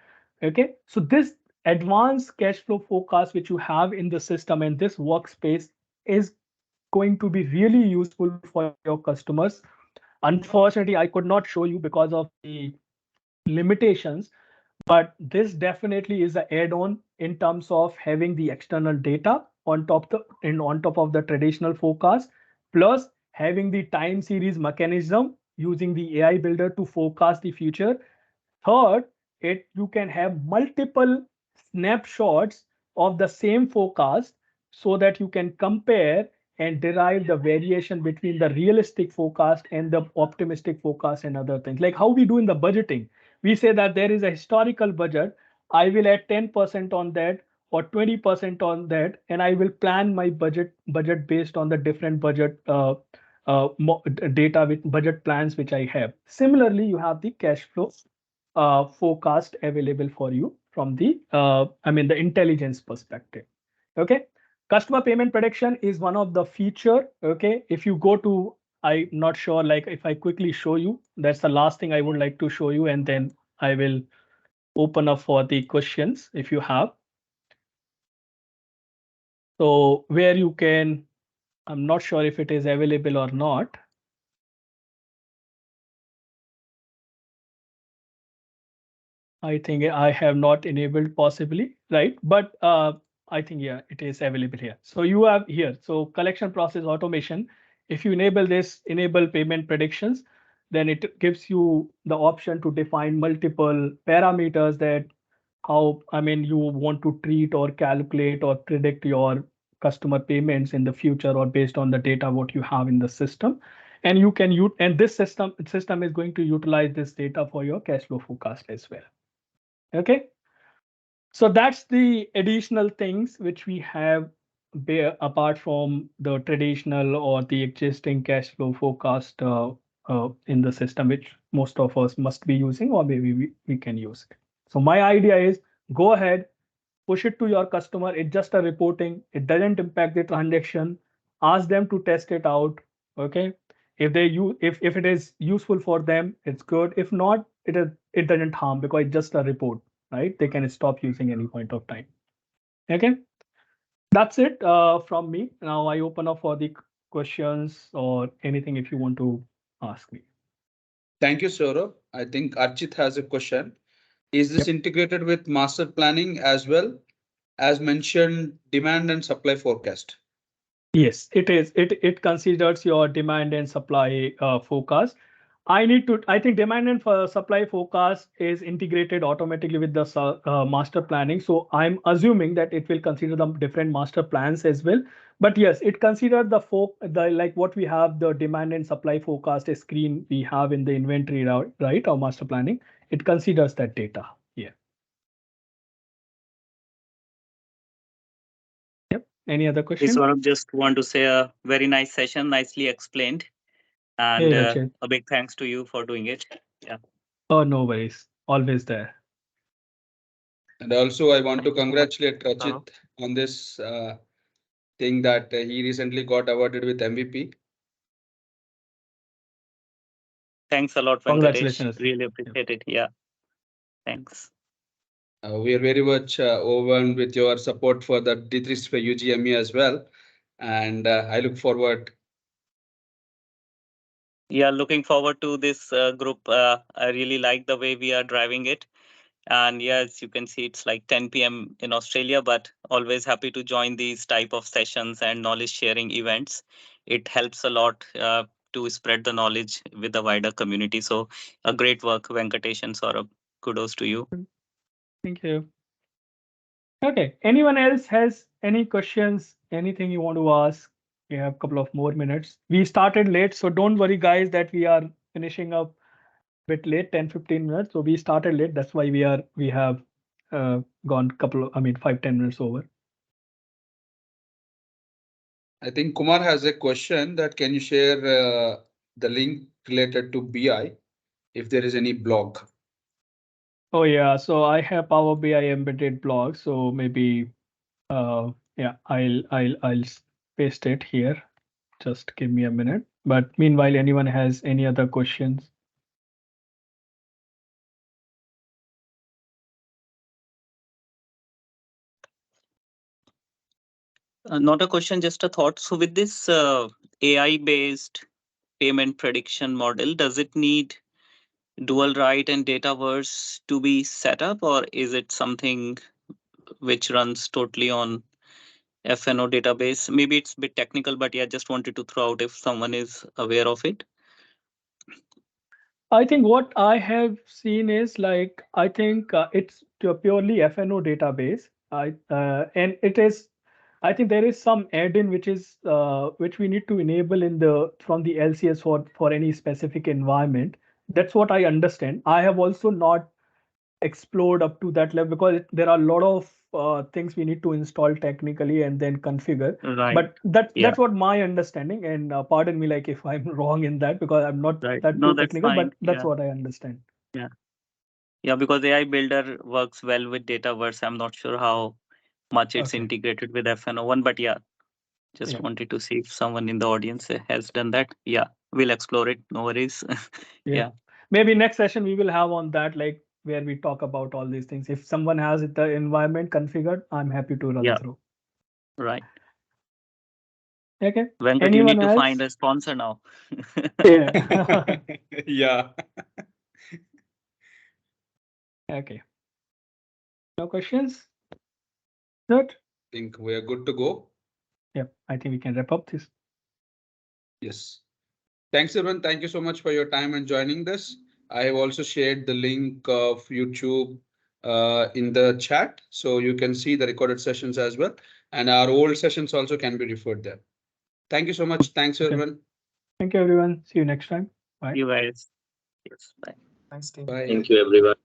Okay, so this advanced cash flow forecast which you have in the system and this workspace is going to be really useful for your customers. Unfortunately, I could not show you because of the limitations, but this definitely is an add-on in terms of having the external data on top of the traditional forecast, plus having the time series mechanism using the AI builder to forecast the future. Third, it you can have multiple snapshots of the same forecast so that you can compare and derive the variation between the realistic forecast and the optimistic forecast and other things. Like how we do in the budgeting. We say that there is a historical budget. I will add 10% on that or 20% on that, and I will plan my budget based on the different budget data with budget plans which I have. Similarly, you have the cash flow forecast available for you from the the intelligence perspective. Okay, customer payment prediction is one of the feature. Okay, if you go to, I'm not sure, like if I quickly show you, that's the last thing I would like to show you, and then I will open up for the questions if you have. So where you can, I'm not sure if it is available or not. I think I have not enabled possibly, right? But I think, yeah, it is available here. So you have here, so collection process automation. If you enable this, enable payment predictions, then it gives you the option to define multiple parameters that how, you want to treat or calculate or predict your customer payments in the future or based on the data what you have in the system. And you can use, and this system is going to utilize this data for your cash flow forecast as well. Okay, so that's the additional things which we have apart from the traditional or the existing cash flow forecast in the system, which most of us must be using, or maybe we can use it. So my idea is go ahead, push it to your customer. It's just a reporting. It doesn't impact the transaction. Ask them to test it out. Okay. If they use, if it is useful for them, it's good. If not, it doesn't harm because it's just a report, right? They can stop using any point of time. Okay. That's it from me. Now I open up for the questions or anything if you want to ask me. Thank you, Saurabh. I think Archit has a question. Is this integrated with master planning as well as mentioned demand and supply forecast? Yes, it is. It considers your demand and supply forecast. I think demand and supply forecast is integrated automatically with the master planning. So I'm assuming that it will consider the different master plans as well. But yes, it considered the like what we have, the demand and supply forecast screen we have in the inventory, right? Or master planning. It considers that data. Yeah. Yep. Any other Hey, question? Saurabh, just want to say a very nice session, nicely explained, and Hey, Rachel. a big thanks to you for doing it. Yeah. Oh, no worries. Always there. And also, I want to Thank you so much, congratulate Saurabh. Rachit on this thing that he recently got awarded with MVP. Thanks a lot, Venkatesh. Congratulations. Really Yep. appreciate it. Yeah. Thanks. We are very much overwhelmed with your support for the D365 UGME as well. And I look forward. Yeah, looking forward to this group. I really like the way we are driving it. And yes, you can see it's like 10 p.m. in Australia, but always happy to join these type of sessions and knowledge sharing events. It helps a lot to spread the knowledge with the wider community. So a great work, Venkatesh and Saurabh. Kudos to you. Thank you. Okay. Anyone else has any questions? Anything you want to ask? We have a couple of more minutes. We started late, so don't worry, guys, that we are finishing up bit late, 10-15 minutes. So we started late. That's why we have gone 5-10 minutes over. I think Kumar has a question that can you share the link related to BI if there is any blog? Oh yeah, so I have Power BI embedded blog. So maybe yeah, I'll paste it here. Just give me a minute. But meanwhile, anyone has any other questions? Not a question, just a thought. So with this AI-based payment prediction model, does it need dual write and dataverse to be set up, or is it something which runs totally on FNO database? Maybe it's a bit technical, but yeah, just wanted to throw out if someone is aware of it. I think what I have seen is like I think it's purely FNO database. And it is. I think there is some add-in which we need to enable from the LCS for any specific environment. That's what I understand. I have also not explored up to that level because there are a lot of things we need to install technically and then configure. Right. But that's Yeah. what my understanding. And pardon me, like if I'm wrong in that because I'm not Right. that No, too that's technical, fine. but that's Yeah. what I understand. Yeah, because AI Builder works well with Dataverse. I'm not sure how much it's Okay. integrated with FNO1, but yeah, just Yeah. wanted to see if someone in the audience has done that. Yeah, we'll explore it. No worries. Yeah. Maybe next session we will have on that, like where we talk about all these things. If someone has the environment configured, I'm happy to run Yeah. through. Right. Okay. Venkat, you Anyone need to else? find a sponsor now. Yeah. Yeah. Okay. No questions? Good. Think we are good to go. Yeah, I think we can wrap up this. Yes. Thanks, everyone. Thank you so much for your time and joining this. I have also shared the link of YouTube in the chat, so you can see the recorded sessions as well. And our old sessions also can be referred there. Thank you so much. Thanks, Okay. everyone. Thank you, everyone. See you next time. Bye. You guys. Yes. Bye. Bye. Thank you, everyone.